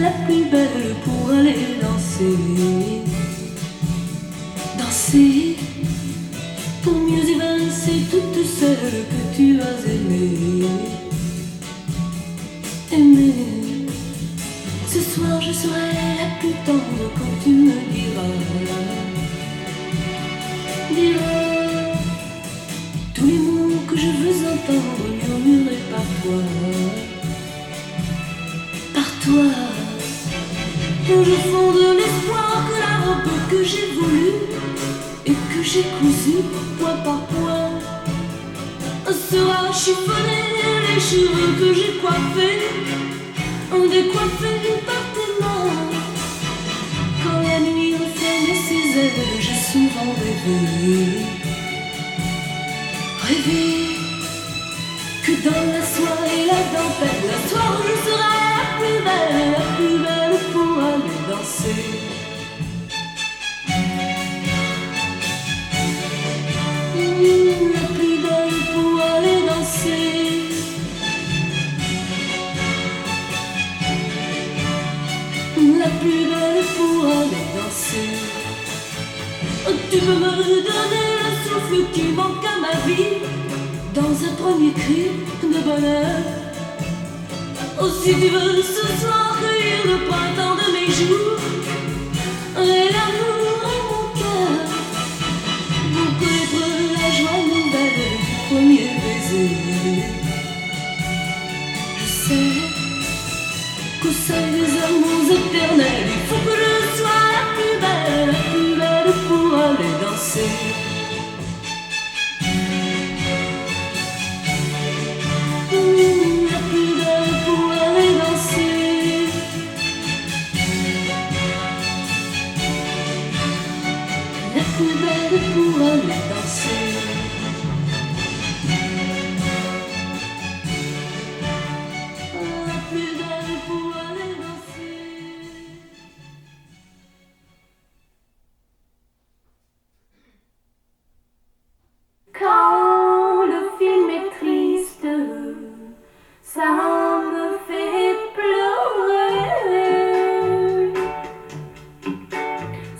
la plus belle pour aller danser. Danser pour mieux évincer toutes celles que tu as aimées. Aimer. Ce soir je serai la plus tendre quand tu me diras tous les mots que je veux entendre murmurés par toi. Par toi. Où je fonde l'espoir que la robe que j'ai voulue et que j'ai cousue point par point sera chiffonnée. Les cheveux que j'ai coiffés décoiffés par tes mains. Quand la nuit referme ses ailes, j'ai souvent rêvé que dans la soie et la dentelle, la soir je serai la plus belle pour aller danser. La plus belle pour aller danser. La plus belle pour aller danser. Tu peux me donner le souffle qui manque à ma vie dans un premier cri de bonheur. Oh, si tu veux ce soir cueillir le printemps de mes jours et l'amour en mon cœur, pour connaître la joie nouvelle du premier baiser. Je sais qu'au seuil des amours éternels, il faut que je sois la plus belle pour aller danser. La plus belle pour aller danser. La plus belle pour aller danser. La plus belle pour aller danser. Quand le film est triste, ça me fait pleurer.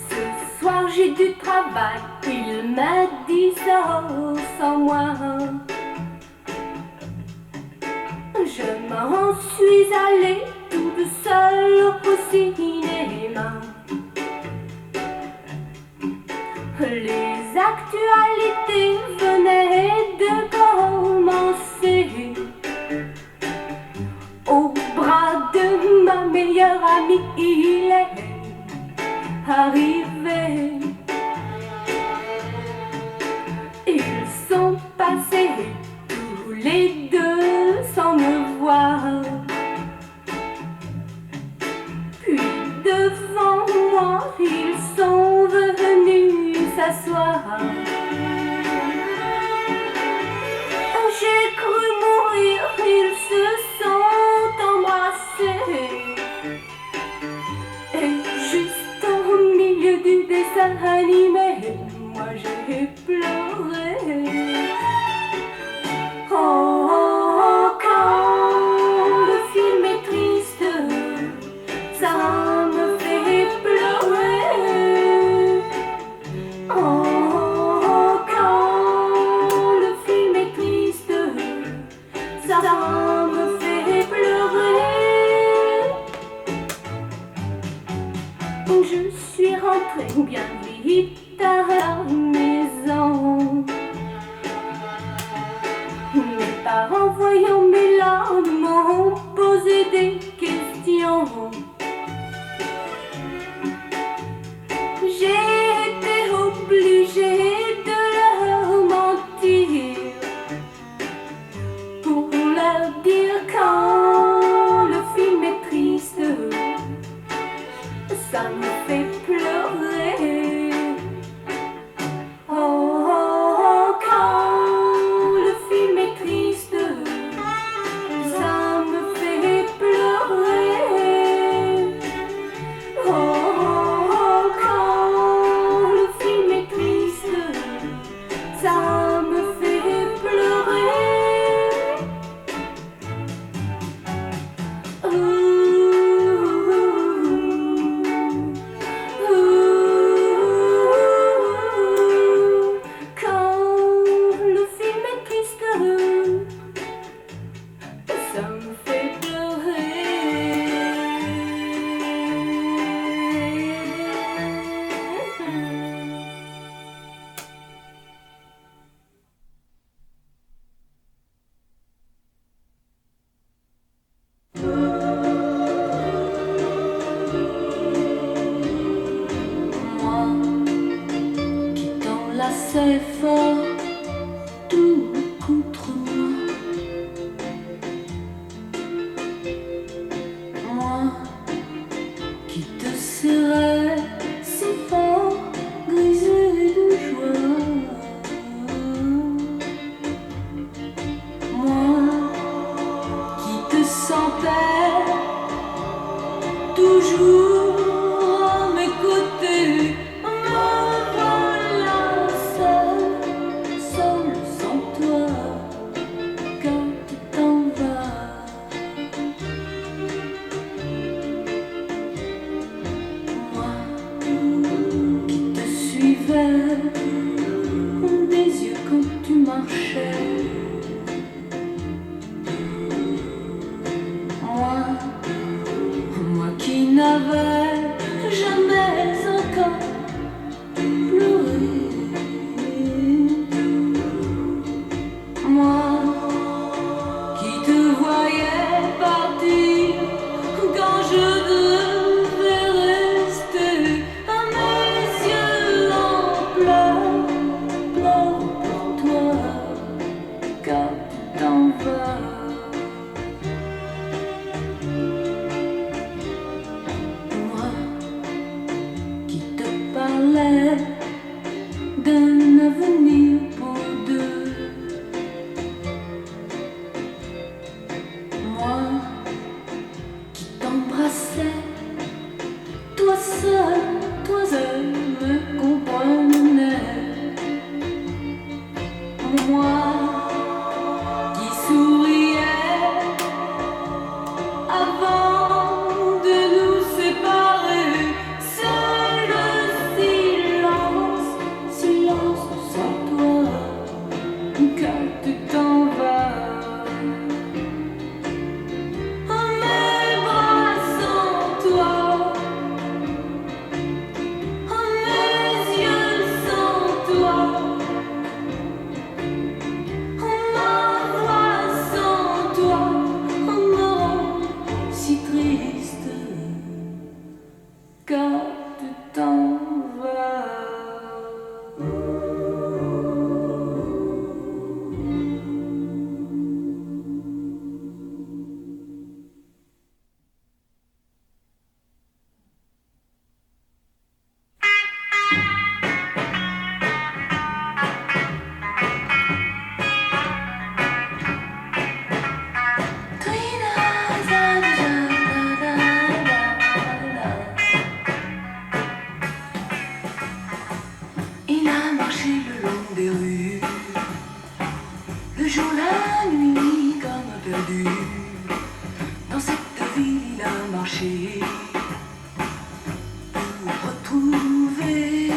Ce soir j'ai du travail, il m'a dit sors sans moi. Je m'en suis allée toute seule au cinéma. Les actualités venaient de commencer. Au bras de ma meilleure amie, il est arrivé. Ils sont passés tous les deux sans me voir. Puis devant moi, ils sont venus s'asseoir. J'ai cru mourir, ils se sont embrassés. Et juste au milieu du dessin animé, moi j'ai pleuré. Oh, quand le film est triste, ça me fait pleurer. Oh, quand le film est triste, ça me fait pleurer. Je suis rentrée bien vite à la maison. Mes parents, voyant mes larmes, m'ont posé des questions. J'ai été obligée de leur mentir pour leur dire quand le film est triste, ça me fait pleurer. Oh, quand le film est triste, ça me fait pleurer. Oh, quand le film est triste, ça me fait pleurer. Ouh. c'est fort, tout contre moi. Moi qui te serrais si fort, grisé de joie. Moi qui te sentais toujours à mes côtés. Me voilà seul sans toi, quand tu t'en vas. Moi qui te suivais des yeux quand tu marchais. Moi qui n'avais jamais encore pleuré. Moi qui te voyais partir quand je devais rester. À mes yeux en pleurs pour toi, quand tu t'en vas. D'un avenir pour deux. Moi qui t'embrassais, toi seul me comprenais. Moi qui souriais avant de nous séparer. C'est le silence sans toi, quand tu t'en vas. Mes bras sans toi, mes yeux sans toi, ma voix sans toi, me rend si triste, quand tu t'en vas. Il a marché le long des rues, le jour, la nuit, comme un perdu. Dans cette ville, il a marché pour retrouver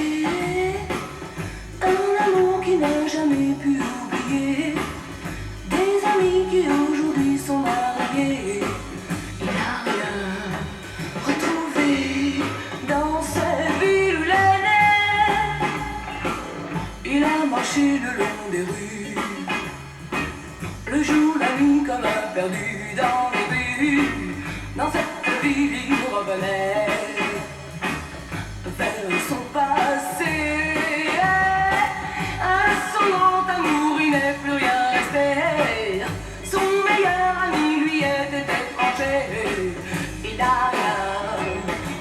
un amour qu'il n'a jamais pu oublier, des amis qui aujourd'hui sont mariés. Il n'a rien retrouvé dans cette ville où il est né. Il a marché le long des rues, le jour, la nuit, comme un perdu dans les rues. Dans cette ville, il revenait vers son passé. À son grand amour, il n'est plus rien resté. Son meilleur ami lui était étranger. Il n'a rien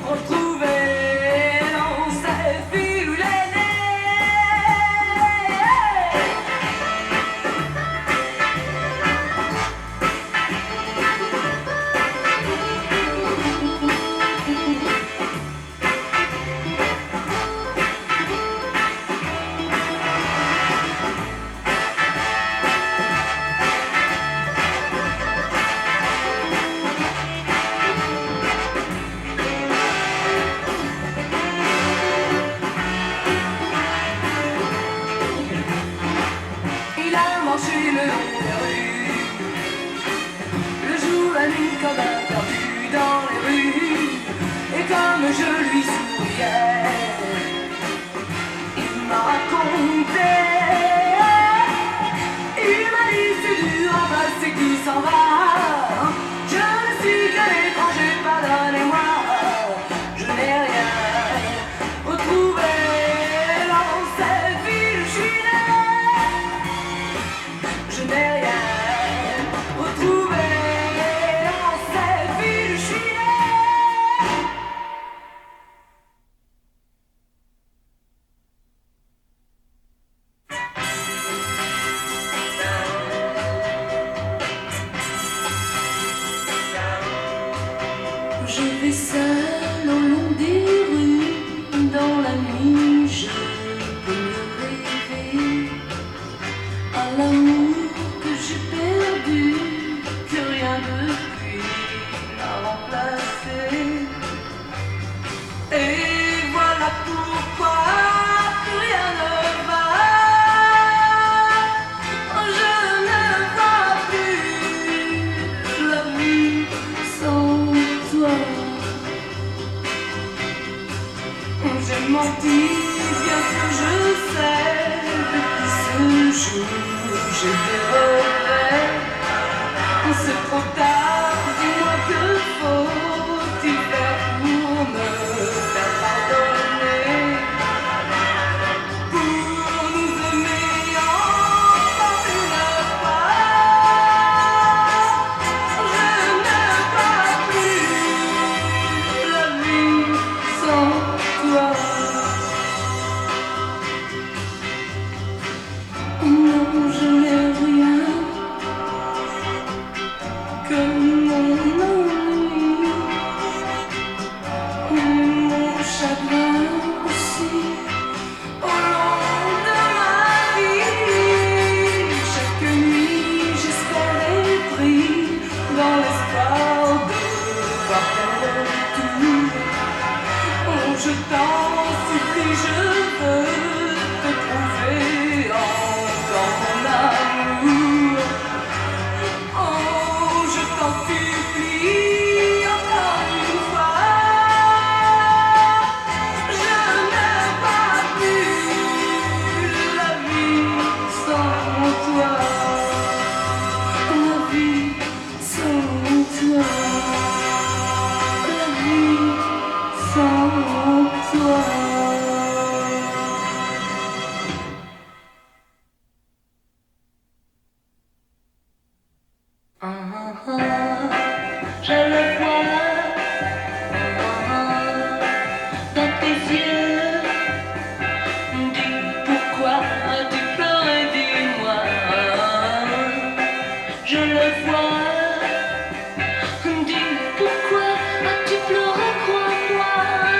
retrouvé dans cette ville où il est né. Comme un perdu dans les rues, et comme je lui souriais, il m'a raconté, il m'a dit c'est dur à passer qui s'en va. Je ne suis qu'un étranger, pardonnez-moi, je n'ai rien retrouvé dans cette ville. Je suis Et voilà pourquoi plus rien ne va. Je ne vois plus la vie sans toi. J'ai menti, bien sûr je sais. Depuis ce jour, j'ai des regrets. C'est trop tard, dis-moi que faut-il faire pour me faire pardonner, pour nous aimer encore une fois. Je ne vois plus la vie sans toi. Non, je n'ai rien que mon ennui et mon chagrin aussi. Au long de ma vie, chaque nuit j'espère et prie dans l'espoir de voir ton retour. Oh, je t'en supplie, je veux te trouver dans mon amour. Oh, je t'en supplie encore une fois. Je ne vois plus la vie sans toi. La vie sans toi. La vie sans toi. Je le vois dans tes yeux. Dis pourquoi tu pleures, dis-moi. Je le vois. Dis pourquoi tu pleures, crois-moi.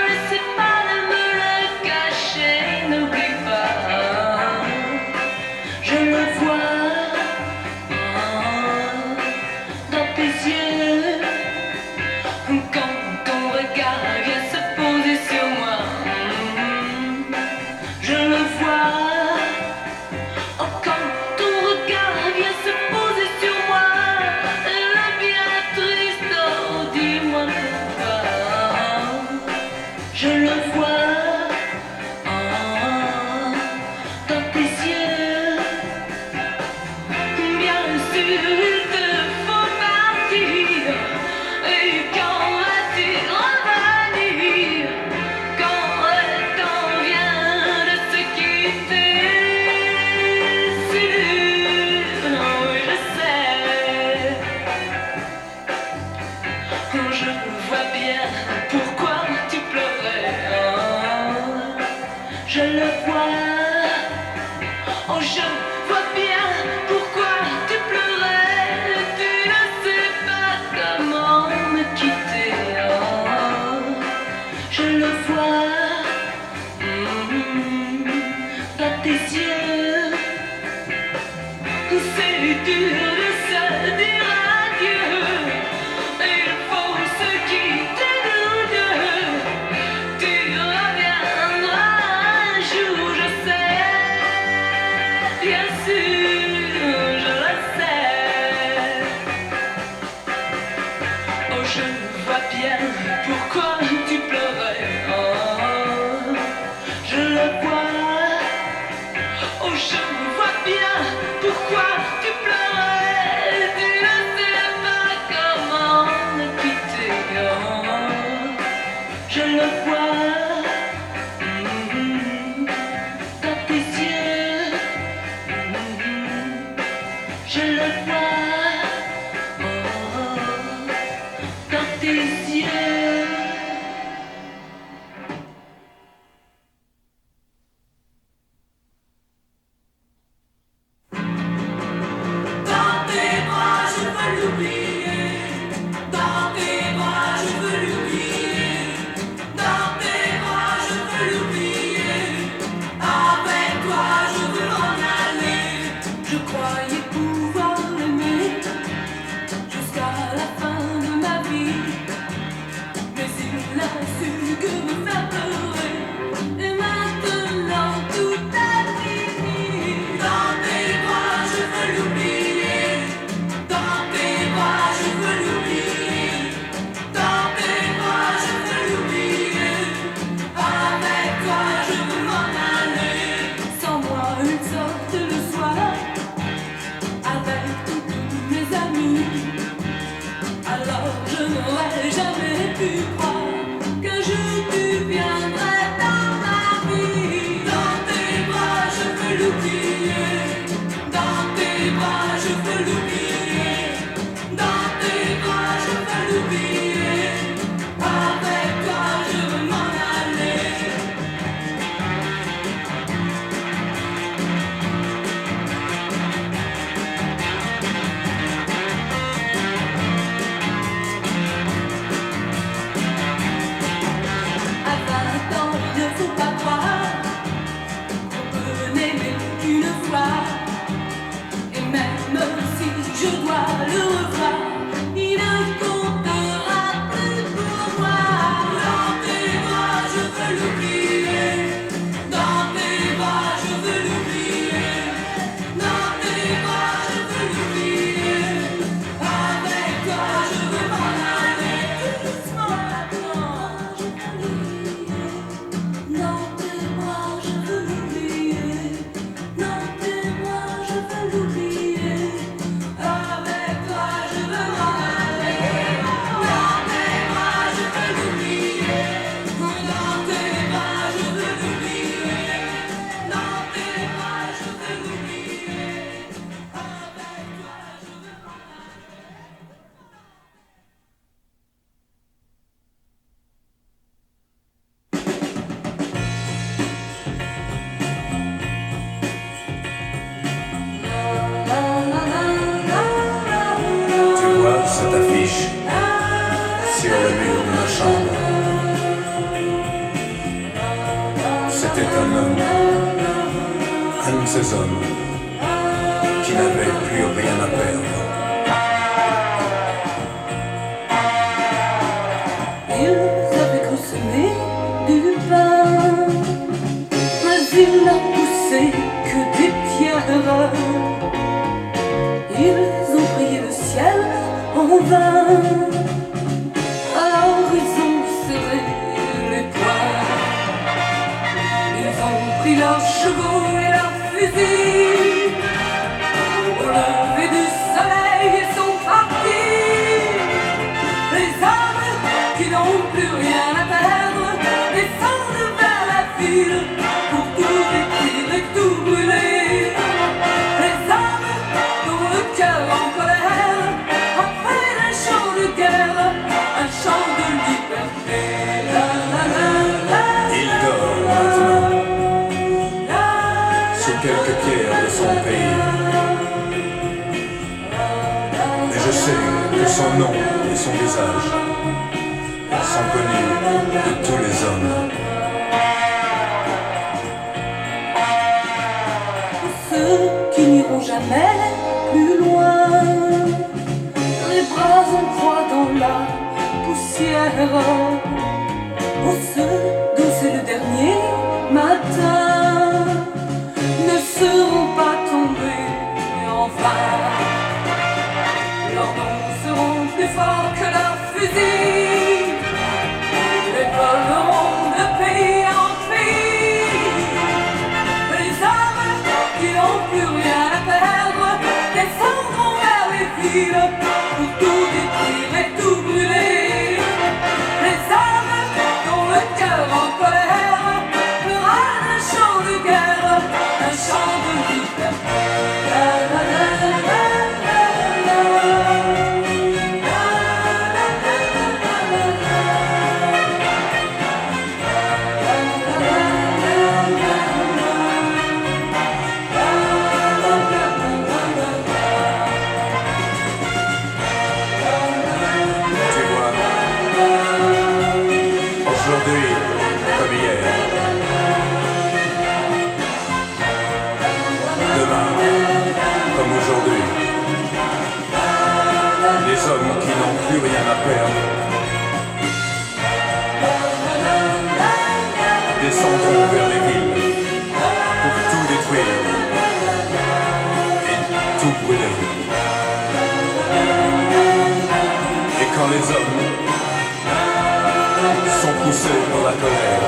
Laissez pas de me le cacher, n'oublie pas. Je le vois dans tes yeux. Quand ton regard vient se poser sur moi, je le vois. Oh, quand ton regard vient se poser sur moi, elle est bien triste, oh, dis-moi pourquoi. Je le vois dans tes yeux. Bien sûr, il te faut partir. Et quand vas-tu revenir? Quand le temps vient de se quitter, sûr, non, je sais. Je vois bien pourquoi tu pleurais. Je le vois. Oh, je vois bien pourquoi tu pleurais. Tu ne sais pas comment me quitter. Je le vois dans tes yeux. C'est dur de se dire adieu. Il faut se quitter nous deux. Tu reviendras un jour, je sais. Bien sûr, je le sais. Oh, je vois bien pourquoi tu pleurais. Oh, je le vois. Oh, je vois bien pourquoi tu pleurais. C'était un homme, un de ces hommes qui n'avait plus rien à perdre. Ils avaient cru semer du pain, mais il n'a poussé que des pierres. Ils ont prié le ciel en vain, alors ils ont serré les poings. Ils ont pris leurs chevaux et leurs fusils. Au lever du soleil, ils sont partis. Les hommes qui n'ont plus rien à perdre descendent vers la ville pour tout détruire et tout brûler. Les hommes dont le cœur en colère après un chant de guerre, un chant de liberté. Il dort maintenant sous quelques pierres de son pays. Et je sais que son nom et son visage sont connus de tous les hommes. Pour ceux qui n'iront jamais plus loin, les bras en croix dans la poussière. Pour ceux dont c'est le dernier matin, ne seront pas tombés en vain. Leurs noms seront plus forts que leurs fusils. Les voleront de pays en pays. Les hommes qui n'ont plus rien à perdre descendront vers les villes pour tout détruire et tout brûler. Les hommes dont le cœur en colère fera un chant de guerre, un chant de liberté. Tu vois, aujourd'hui comme hier, demain comme aujourd'hui, les hommes qui n'ont plus rien à perdre descendront vers les villes pour tout détruire et tout brûler. Et quand les hommes sont poussés dans la colère,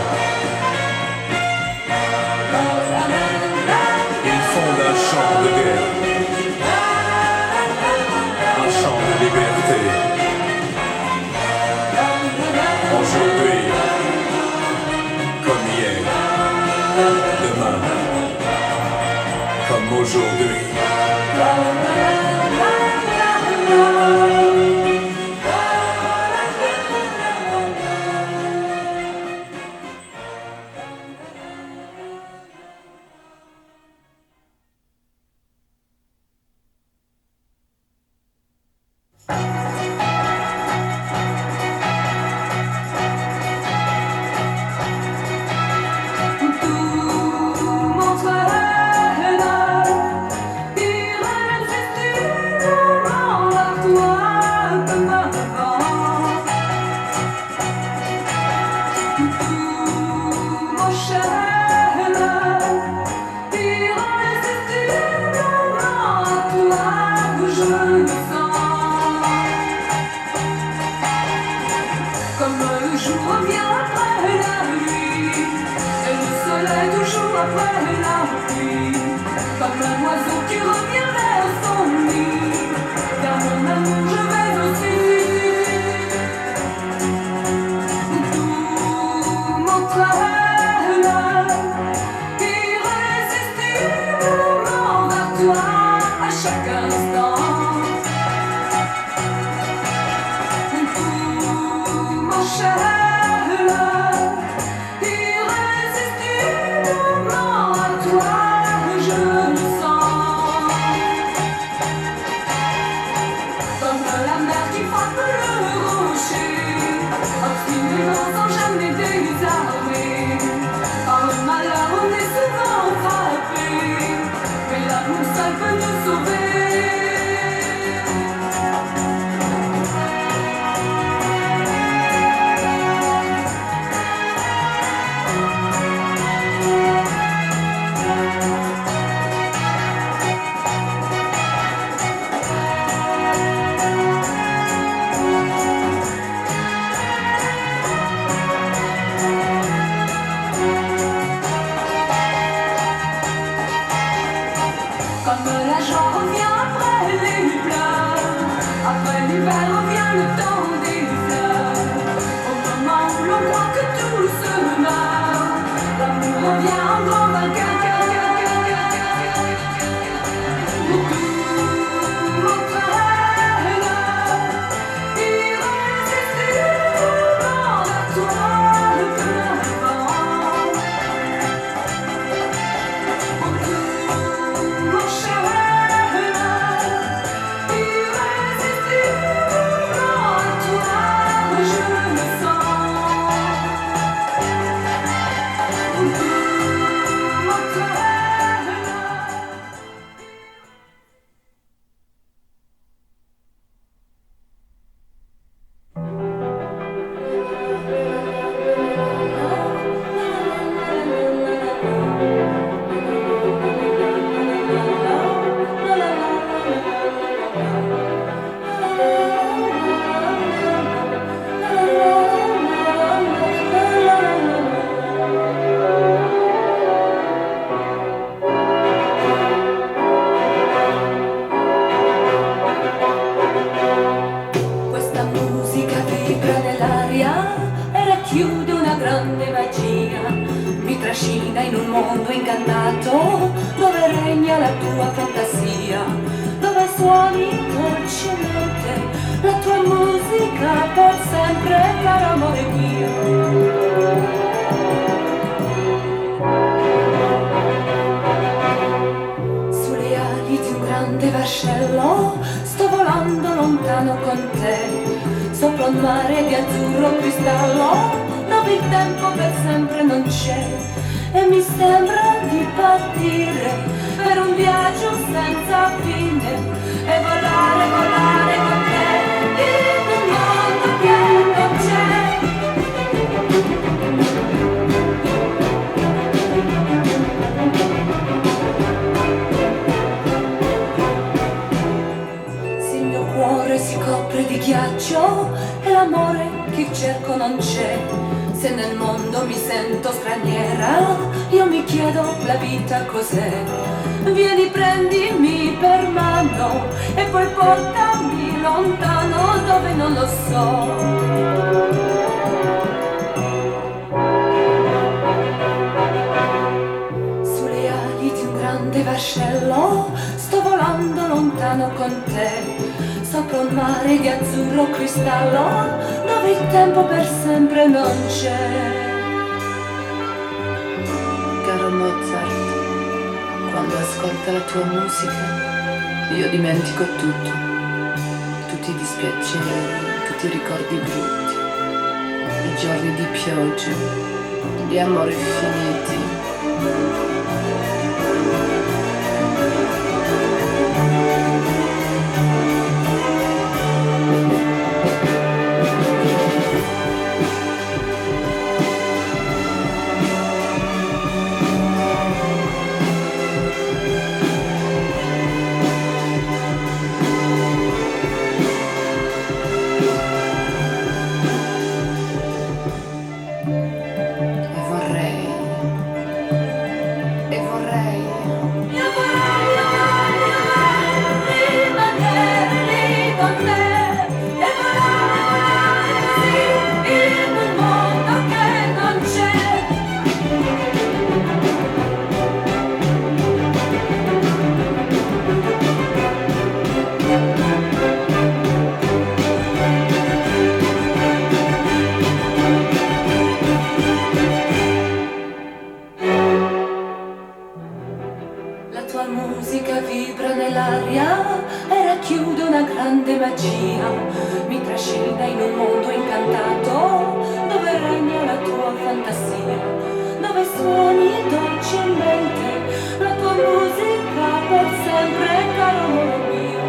ils fondent un chant de guerre, un chant de liberté. Aujourd'hui, comme hier, demain, comme aujourd'hui. Comme le jour revient après la nuit, et le soleil toujours après la pluie. Comme un oiseau qui revient vers son nid, vers mon amour je vais aussi. Tout m'entraîne, irrésistiblement vers toi à chaque instant. Irrésistiblement à toi, je me sens comme la mer qui frappe le rocher, obstinément sans jamais désarmer. reviens en grand vainqueur. In un mondo incantato dove regna la tua fantasia, dove suoni dolcemente la tua musica per sempre, caro amore mio. Sulle ali di un grande vascello sto volando lontano con te, sopra un mare di azzurro cristallo dove il tempo per sempre non c'è. E mi sembra di partire per un viaggio senza fine e volare, volare con te in un mondo che non c'è. Se il mio cuore si copre di ghiaccio e l'amore che cerco non c'è, se nel mondo mi sento straniera, io mi chiedo la vita cos'è. Vieni, prendimi per mano e poi portami lontano dove non lo so. Sulle ali di un grande vascello sto volando lontano con te, sopra un mare di azzurro cristallo dove il tempo per sempre non c'è. Caro Mozart, quando ascolto la tua musica io dimentico tutto, tutti i dispiaceri, tutti i ricordi brutti, i giorni di pioggia, di amori finiti. Mi trascina in un mondo incantato dove regna la tua fantasia, dove suoni dolcemente la tua musica per sempre, caro amore mio.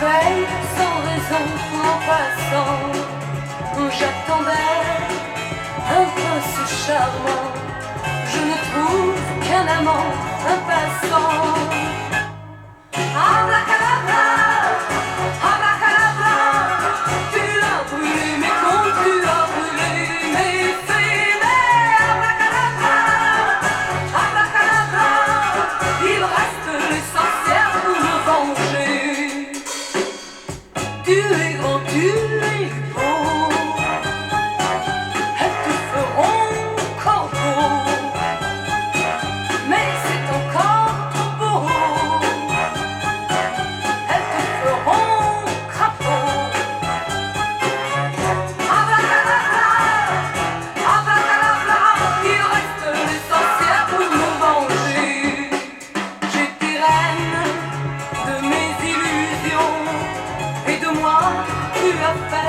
veille sans raison en passant. J'attendais un prince charmant. Je ne trouve qu'un amant, un passant. Abracadabra, abracadabra, tu as brûlé mes comptes, tu as brûlé mes faits. Mais abracadabra, abracadabra, il reste les sorcières pour me venger. Tu es grand, tu es beau, elles te feront encore beau, mais c'est encore trop beau. Elles te feront crapaud. Abracadabra, abracadabra, il reste les sorcières pour me venger. J'étais reine de mes illusions, et de moi tu as fait